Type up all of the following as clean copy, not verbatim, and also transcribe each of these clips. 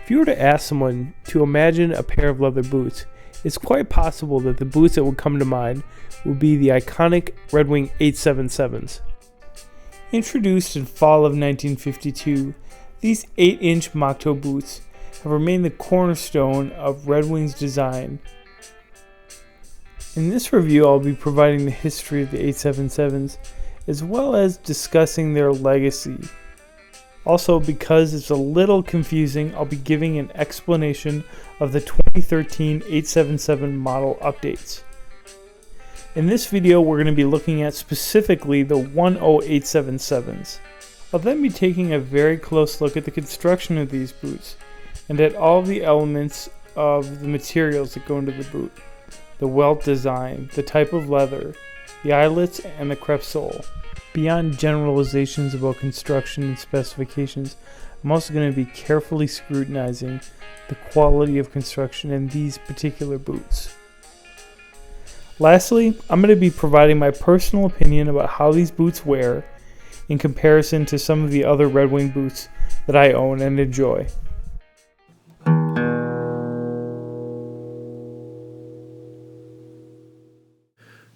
If you were to ask someone to imagine a pair of leather boots, it's quite possible that the boots that would come to mind would be the iconic Red Wing 877s. Introduced in fall of 1952, these 8-inch mock-toe boots have remained the cornerstone of Red Wing's design. In this review, I'll be providing the history of the 877s, as well as discussing their legacy. Also, because it's a little confusing, I'll be giving an explanation of the 2013 877 model updates. In this video, we're going to be looking at specifically the 10877s. I'll then be taking a very close look at the construction of these boots, and at all of the elements of the materials that go into the boot. The welt design, the type of leather, the eyelets, and the crepe sole. Beyond generalizations about construction and specifications, I'm also going to be carefully scrutinizing the quality of construction in these particular boots. Lastly, I'm going to be providing my personal opinion about how these boots wear in comparison to some of the other Red Wing boots that I own and enjoy.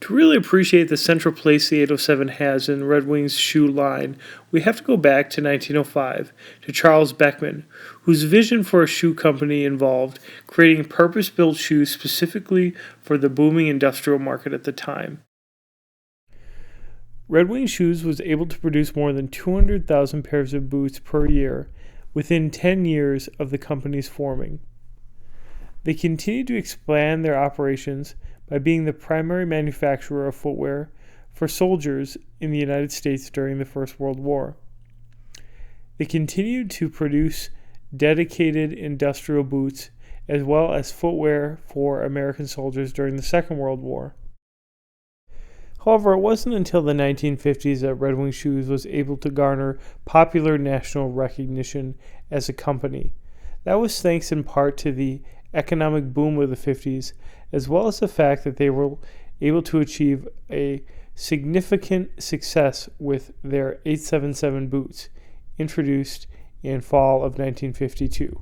To really appreciate the central place the 807 has in Red Wing's shoe line, we have to go back to 1905 to Charles Beckman, whose vision for a shoe company involved creating purpose-built shoes specifically for the booming industrial market at the time. Red Wing Shoes was able to produce more than 200,000 pairs of boots per year within 10 years of the company's forming. They continued to expand their operations by being the primary manufacturer of footwear for soldiers in the United States during the First World War. They continued to produce dedicated industrial boots as well as footwear for American soldiers during the Second World War. However, it wasn't until the 1950s that Red Wing Shoes was able to garner popular national recognition as a company. That was thanks in part to the economic boom of the 50s, as well as the fact that they were able to achieve a significant success with their 877 boots, introduced in fall of 1952.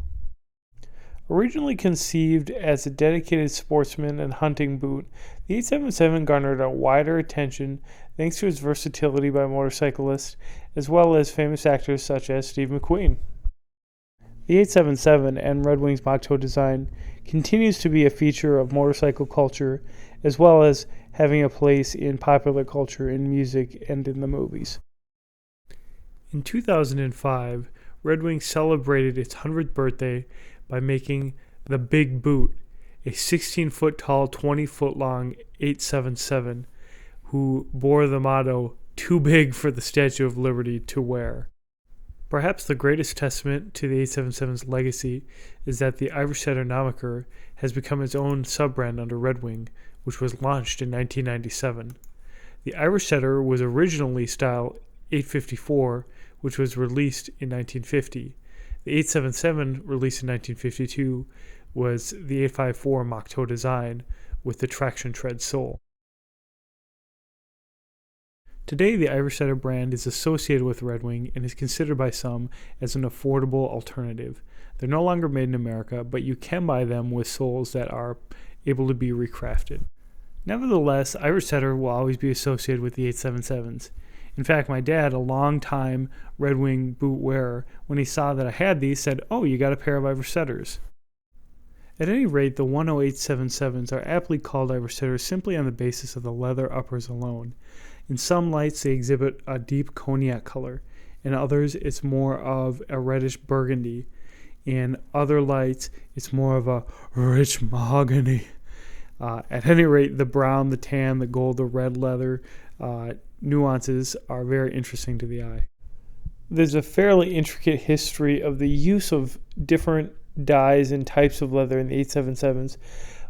Originally conceived as a dedicated sportsman and hunting boot, the 877 garnered a wider attention thanks to its versatility by motorcyclists, as well as famous actors such as Steve McQueen. The 877 and Red Wing's mock-toe design continues to be a feature of motorcycle culture, as well as having a place in popular culture in music and in the movies. In 2005, Red Wing celebrated its 100th birthday by making the Big Boot, a 16-foot tall, 20-foot long 877, who bore the motto, "Too big for the Statue of Liberty to wear." Perhaps the greatest testament to the 877's legacy is that the Irish Setter Nomiker has become its own sub-brand under Red Wing, which was launched in 1997. The Irish Setter was originally style 854, which was released in 1950. The 877, released in 1952, was the 854 mock-toe design with the traction tread sole. Today, the Irish Setter brand is associated with Red Wing and is considered by some as an affordable alternative. They're no longer made in America, but you can buy them with soles that are able to be recrafted. Nevertheless, Irish Setter will always be associated with the 877s. In fact, my dad, a long-time Red Wing boot wearer, when he saw that I had these, said, "Oh, you got a pair of Irish Setters." At any rate, the 10877s are aptly called Irish Setters simply on the basis of the leather uppers alone. In some lights, they exhibit a deep cognac color. In others, it's more of a reddish burgundy. In other lights, it's more of a rich mahogany. At any rate, the brown, the tan, the gold, the red leather nuances are very interesting to the eye. There's a fairly intricate history of the use of different dyes and types of leather in the 877s,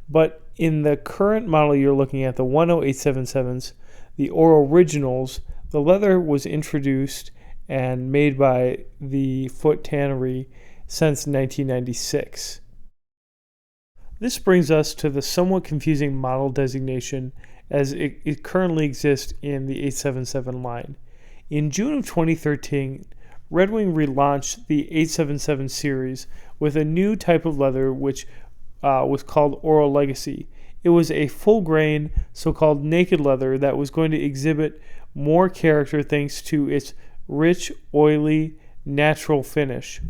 but in the current model you're looking at, the 10877s, the Oro-originals, the leather was introduced and made by the Foot Tannery since 1996. This brings us to the somewhat confusing model designation as it currently exists in the 877 line. In June of 2013, Red Wing relaunched the 877 series with a new type of leather which was called Oro-legacy. It was a full-grain, so-called naked leather that was going to exhibit more character thanks to its rich, oily, natural finish.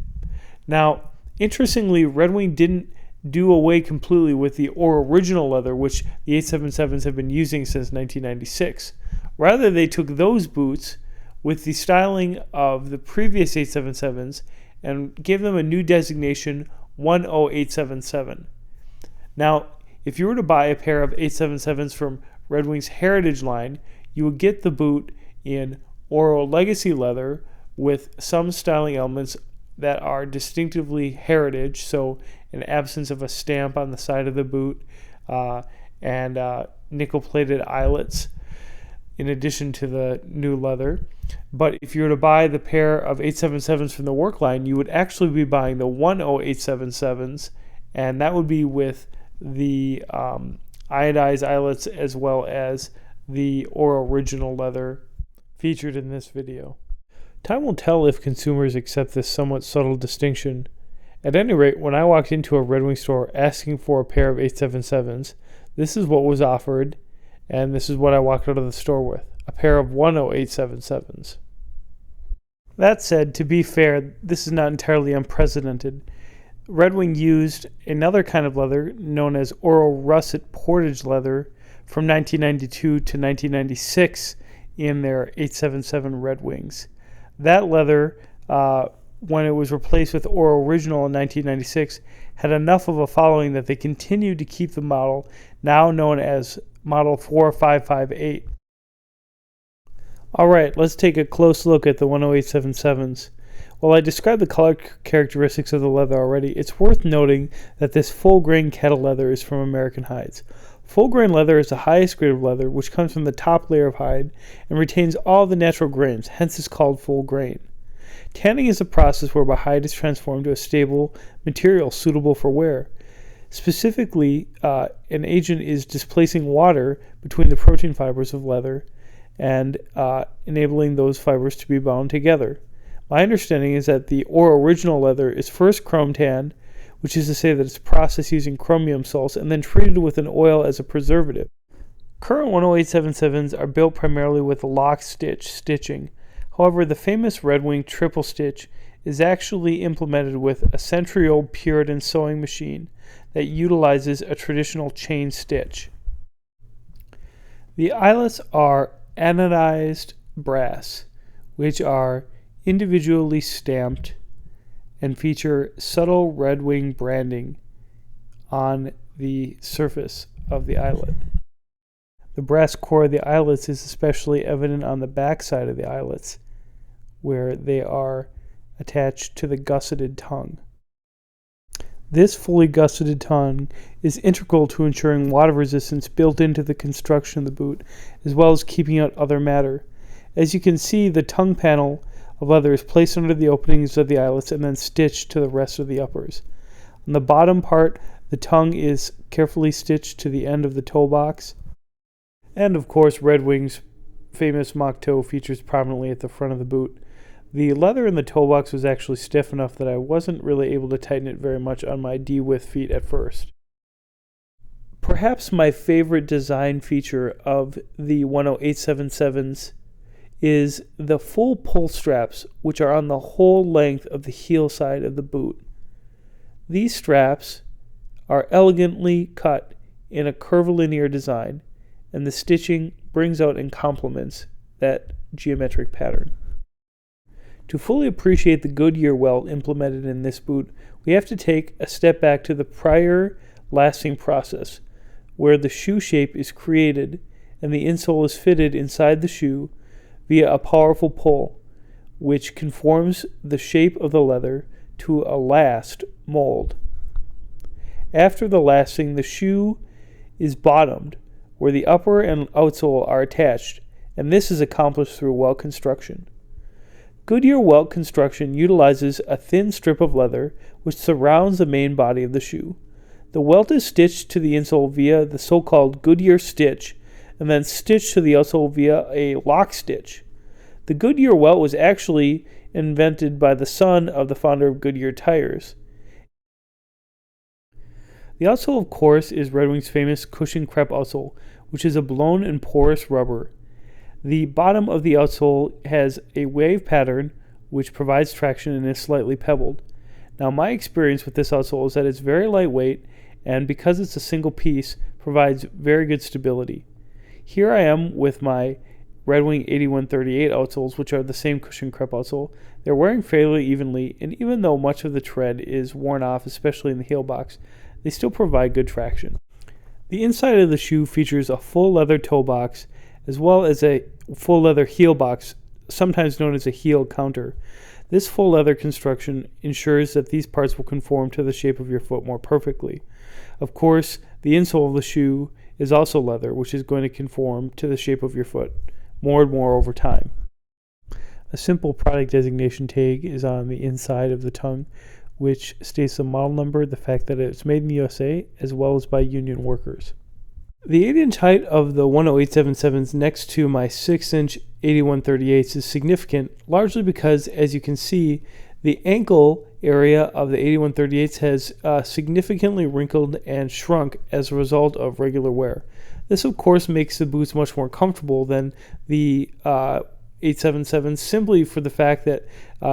Now, interestingly, Red Wing didn't do away completely with the Oro-original leather, which the 877s have been using since 1996. Rather, they took those boots with the styling of the previous 877s and gave them a new designation, 10877. Now, if you were to buy a pair of 877s from Red Wing's Heritage line, you would get the boot in Oro-legacy leather with some styling elements that are distinctively heritage, so an absence of a stamp on the side of the boot and nickel-plated eyelets in addition to the new leather. But if you were to buy the pair of 877s from the work line, you would actually be buying the 10877s, and that would be with the iodized eyelets as well as the Oro-original leather featured in this video. Time will tell if consumers accept this somewhat subtle distinction. At any rate, when I walked into a Red Wing store asking for a pair of 877s, this is what was offered, and this is what I walked out of the store with, a pair of 10877s. That said, to be fair, this is not entirely unprecedented. Red Wing used another kind of leather known as Oro-russet portage leather from 1992 to 1996 in their 877 Red Wings. That leather, when it was replaced with Oro-original in 1996, had enough of a following that they continued to keep the model, now known as Model 4558. Alright, let's take a close look at the 10877s. While I described the color characteristics of the leather already, it's worth noting that this full-grain cattle leather is from American hides. Full-grain leather is the highest grade of leather, which comes from the top layer of hide and retains all the natural grains, hence it's called full grain. Tanning is a process whereby hide is transformed to a stable material suitable for wear. Specifically, an agent is displacing water between the protein fibers of leather and enabling those fibers to be bound together. My understanding is that the Oro-original leather is first chrome tanned, which is to say that it's processed using chromium salts and then treated with an oil as a preservative. Current 10877s are built primarily with lock stitch stitching. However, the famous Red Wing triple stitch is actually implemented with a century-old Puritan sewing machine that utilizes a traditional chain stitch. The eyelets are anodized brass, which are individually stamped and feature subtle Red Wing branding on the surface of the eyelet. The brass core of the eyelets is especially evident on the back side of the eyelets, where they are attached to the gusseted tongue. This fully gusseted tongue is integral to ensuring water resistance built into the construction of the boot, as well as keeping out other matter. As you can see, the tongue panel of leather is placed under the openings of the eyelets and then stitched to the rest of the uppers. On the bottom part, the tongue is carefully stitched to the end of the toe box. And of course, Red Wing's famous mock toe features prominently at the front of the boot. The leather in the toe box was actually stiff enough that I wasn't really able to tighten it very much on my D-width feet at first. Perhaps my favorite design feature of the 10877s is the full pull straps, which are on the whole length of the heel side of the boot. These straps are elegantly cut in a curvilinear design, and the stitching brings out and complements that geometric pattern. To fully appreciate the Goodyear welt implemented in this boot, we have to take a step back to the prior lasting process, where the shoe shape is created and the insole is fitted inside the shoe via a powerful pull, which conforms the shape of the leather to a last mold. After the lasting, the shoe is bottomed, where the upper and outsole are attached, and this is accomplished through welt construction. Goodyear welt construction utilizes a thin strip of leather which surrounds the main body of the shoe. The welt is stitched to the insole via the so-called Goodyear stitch, and then stitched to the outsole via a lock stitch. The Goodyear welt was actually invented by the son of the founder of Goodyear tires. The outsole, of course, is Red Wing's famous cushioned crepe outsole, which is a blown and porous rubber. The bottom of the outsole has a wave pattern, which provides traction and is slightly pebbled. Now, my experience with this outsole is that it's very lightweight, and because it's a single piece, provides very good stability. Here I am with my Red Wing 8138 outsoles, which are the same cushion crepe outsole. They're wearing fairly evenly, and even though much of the tread is worn off, especially in the heel box, they still provide good traction. The inside of the shoe features a full leather toe box as well as a full leather heel box, sometimes known as a heel counter. This full leather construction ensures that these parts will conform to the shape of your foot more perfectly. Of course, the insole of the shoe is also leather, which is going to conform to the shape of your foot more and more over time. A simple product designation tag is on the inside of the tongue, which states the model number, the fact that it's made in the USA, as well as by union workers. The 8-inch height of the 10877s next to my 6-inch 8138s is significant, largely because, as you can see, the ankle area of the 8138s has significantly wrinkled and shrunk as a result of regular wear. This, of course, makes the boots much more comfortable than the 877s, simply for the fact that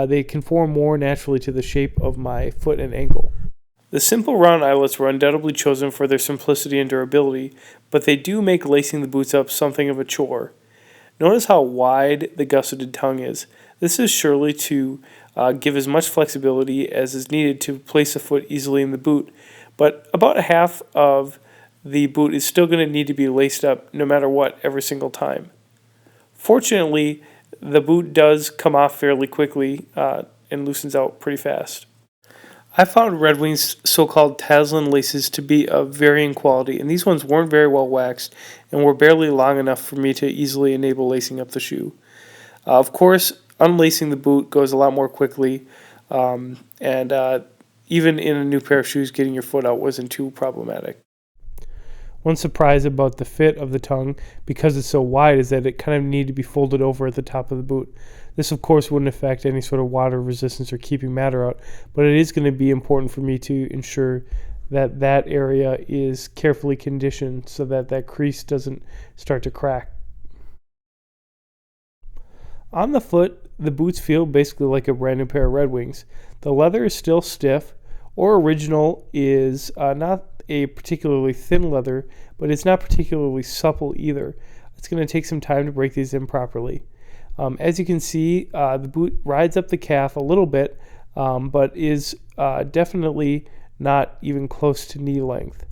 they conform more naturally to the shape of my foot and ankle. The simple round eyelets were undoubtedly chosen for their simplicity and durability, but they do make lacing the boots up something of a chore. Notice how wide the gusseted tongue is. This is surely to give as much flexibility as is needed to place a foot easily in the boot, but about half of the boot is still going to need to be laced up no matter what every single time. Fortunately, the boot does come off fairly quickly and loosens out pretty fast. I found Red Wing's so-called Taslin laces to be of varying quality, and these ones weren't very well waxed and were barely long enough for me to easily enable lacing up the shoe. Of course, unlacing the boot goes a lot more quickly, and even in a new pair of shoes, getting your foot out wasn't too problematic. One surprise about the fit of the tongue, because it's so wide, is that it kind of needed to be folded over at the top of the boot. This, of course, wouldn't affect any sort of water resistance or keeping matter out, but it is going to be important for me to ensure that that area is carefully conditioned so that that crease doesn't start to crack. On the foot, the boots feel basically like a brand new pair of Red Wings. The leather is still stiff. Oro-iginal is not a particularly thin leather, but it's not particularly supple either. It's going to take some time to break these in properly. As you can see, the boot rides up the calf a little bit, but is definitely not even close to knee length.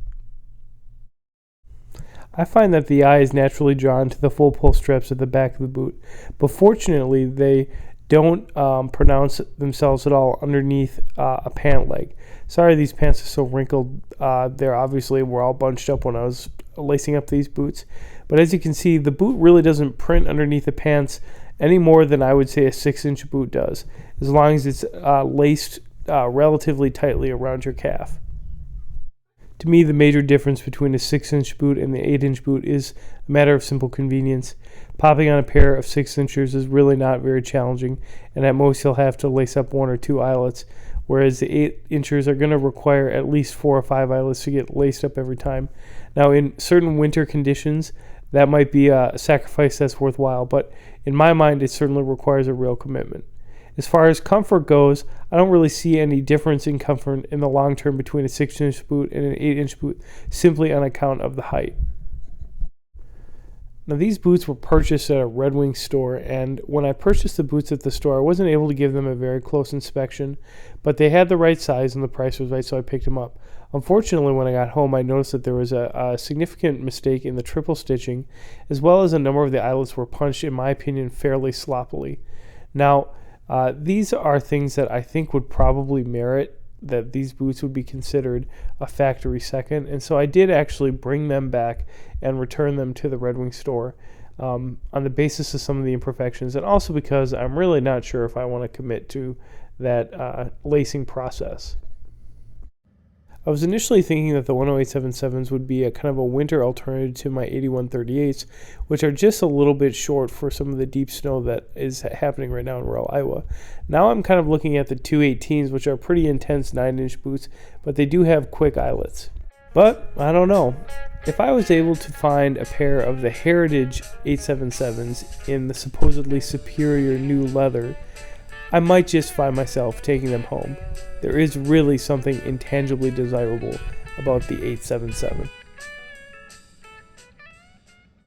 I find that the eye is naturally drawn to the full pull straps at the back of the boot, but fortunately they don't pronounce themselves at all underneath a pant leg. Sorry these pants are so wrinkled. They're obviously were all bunched up when I was lacing up these boots. But as you can see, the boot really doesn't print underneath the pants any more than I would say a 6-inch boot does, as long as it's laced relatively tightly around your calf. To me, the major difference between a 6-inch boot and the 8-inch boot is a matter of simple convenience. Popping on a pair of 6-inchers is really not very challenging, and at most you'll have to lace up 1 or 2 eyelets, whereas the 8-inchers are going to require at least 4 or 5 eyelets to get laced up every time. Now, in certain winter conditions, that might be a sacrifice that's worthwhile, but in my mind, it certainly requires a real commitment. As far as comfort goes, I don't really see any difference in comfort in the long term between a 6-inch boot and an 8-inch boot, simply on account of the height. Now, these boots were purchased at a Red Wing store, and when I purchased the boots at the store, I wasn't able to give them a very close inspection, but they had the right size and the price was right, so I picked them up. Unfortunately, when I got home, I noticed that there was a significant mistake in the triple stitching, as well as a number of the eyelets were punched, in my opinion, fairly sloppily. Now, these are things that I think would probably merit that these boots would be considered a factory second, and so I did actually bring them back and return them to the Red Wing store on the basis of some of the imperfections, and also because I'm really not sure if I want to commit to that lacing process. I was initially thinking that the 10877s would be a kind of a winter alternative to my 8138s, which are just a little bit short for some of the deep snow that is happening right now in rural Iowa. Now I'm kind of looking at the 218s, which are pretty intense 9-inch boots, but they do have quick eyelets. But I don't know. If I was able to find a pair of the Heritage 877s in the supposedly superior new leather, I might just find myself taking them home. There is really something intangibly desirable about the 877.